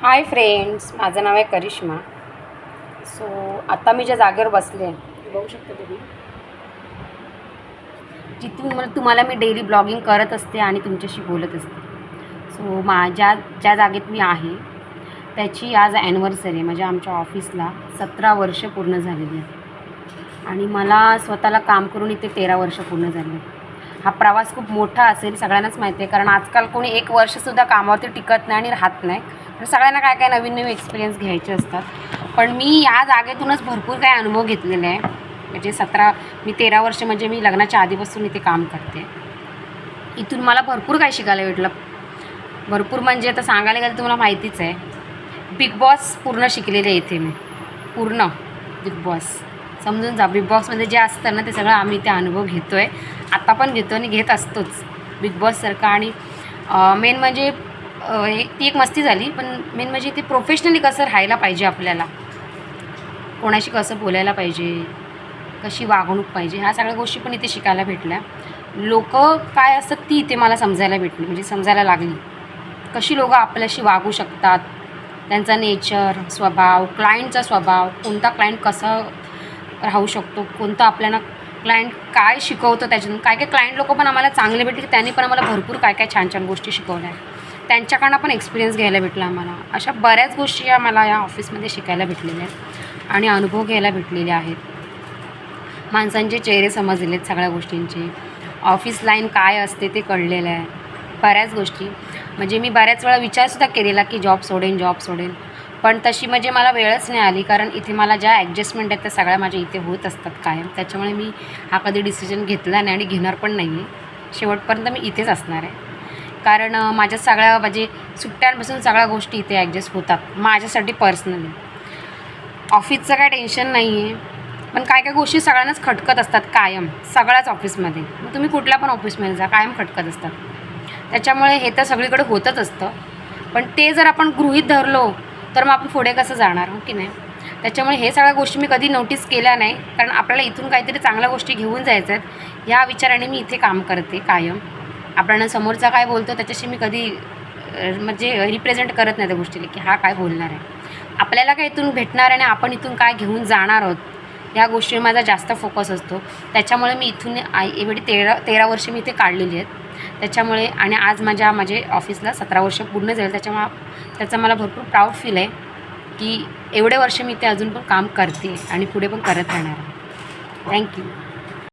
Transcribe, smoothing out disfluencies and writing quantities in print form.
Hi friends, माझं नाव आहे Karishma. So आता मी ज्या जागेवर बसले बघू शकता तुम्ही, जिथून तुम्हाला मी डेली ब्लॉगिंग करत असते आणि तुमच्याशी बोलत असते. सो ज्या जागेत मी आहे त्याची आज ॲनिव्हर्सरी आहे. म्हणजे आमच्या ऑफिसला 17 वर्ष पूर्ण झालेली आहे आणि मला स्वतःला काम करून इथे 13 वर्ष पूर्ण झाली. हा प्रवास खूप मोठा असेल, सगळ्यांनाच माहिती आहे, कारण आजकाल कोणी 1 वर्षसुद्धा कामावरती टिकत नाही आणि राहत नाही. तर सगळ्यांना काय काय नवीन नवीन एक्सपिरियन्स घ्यायचे असतात. पण मी या जागेतूनच भरपूर काही अनुभव घेतलेले आहे. म्हणजे मी 13 वर्ष म्हणजे मी लग्नाच्या आधीपासून इथे काम करते. इथून मला भरपूर काही शिकायला भेटलं. भरपूर म्हणजे आता सांगायला गेलं तुम्हाला माहितीच आहे, बिग बॉस पूर्ण शिकलेले आहे इथे मी. पूर्ण बिग बॉस समजून जा. बिग बॉसमध्ये जे असतं ना ते सगळं आम्ही इथे अनुभव घेतो आहे, आता पण घेतो आणि घेत असतोच बिग बॉससारखा. आणि मेन म्हणजे ती एक मस्ती झाली, पण मेन म्हणजे ते प्रोफेशनली कसं राहायला पाहिजे, आपल्याला कोणाशी कसं बोलायला पाहिजे, कशी वागणूक पाहिजे, ह्या सगळ्या गोष्टी पण इथे शिकायला भेटल्या. लोक काय असतात ती इथे मला समजायला भेटली, म्हणजे समजायला लागली कशी लोकं आपल्याशी वागू शकतात, त्यांचा नेचर, स्वभाव, क्लायंटचा स्वभाव, कोणता क्लायंट कसा राहू शकतो, कोणतं आपल्याला क्लायंट काय शिकवतं. त्याच्यातून काय काय क्लायंट लोकं पण आम्हाला चांगले भेटले, की त्यांनी पण आम्हाला भरपूर काय काय छान छान गोष्टी शिकवल्या. त्यांच्याकडनं पण एक्सपिरियन्स घ्यायला भेटला आम्हाला. अशा बऱ्याच गोष्टी आम्हाला या ऑफिसमध्ये शिकायला भेटलेल्या आहेत आणि अनुभव घ्यायला भेटलेले आहेत. माणसांचे चेहरे समजलेले आहेत, सगळ्या गोष्टींचे ऑफिस लाईन काय असते ते कळलेलं आहे. बऱ्याच गोष्टी म्हणजे मी बऱ्याच वेळा विचारसुद्धा केलेला की जॉब सोडेन, पण तशी म्हणजे मला वेळच नाही आली, कारण इथे मला ज्या ॲडजस्टमेंट आहेत त्या सगळ्या माझ्या इथे होत असतात कायम. त्याच्यामुळे मी हा कधी डिसिजन घेतला नाही आणि घेणार पण नाही आहे. शेवटपर्यंत मी इथेच असणार आहे, कारण माझ्या सगळ्या म्हणजे सुट्ट्यांपासून सगळ्या गोष्टी इथे ॲडजस्ट होतात माझ्यासाठी पर्सनली. ऑफिसचं काय टेन्शन नाही आहे, पण काय काय गोष्टी सगळ्यांनाच खटकत असतात कायम, सगळ्याच ऑफिसमध्ये. मग तुम्ही कुठल्या पण ऑफिसमध्ये जा, कायम खटकत असतात. त्याच्यामुळे हे तर सगळीकडे होतच असतं, पण ते जर आपण गृहीत धरलो तर मग आपण पुढे कसं जाणार, हो की नाही. त्याच्यामुळे हे सगळ्या गोष्टी मी कधी नोटीस केल्या नाही, कारण आपल्याला इथून काहीतरी चांगल्या गोष्टी घेऊन जायच्या आहेत ह्या विचाराने मी इथे काम करते कायम. आपल्याला समोरचा काय बोलतो त्याच्याशी मी कधी म्हणजे रिप्रेझेंट करत नाही त्या गोष्टीला, की हा काय बोलणार आहे, आपल्याला काय इथून भेटणार आहे आणि आपण इथून काय घेऊन जाणार आहोत, ह्या गोष्टीवर माझा जास्त फोकस असतो. त्याच्यामुळे मी इथून एवढी 13 वर्ष मी इथे काढलेली आहेत. त्याच्यामुळे आणि आज माझे ऑफिसला 17 वर्ष पूर्ण झाले. त्याचा मला भरपूर प्राऊड फील आहे की एवढे वर्ष मी इथे अजून पण काम करते आणि पुढे पण करत राहणार आहे. थँक्यू.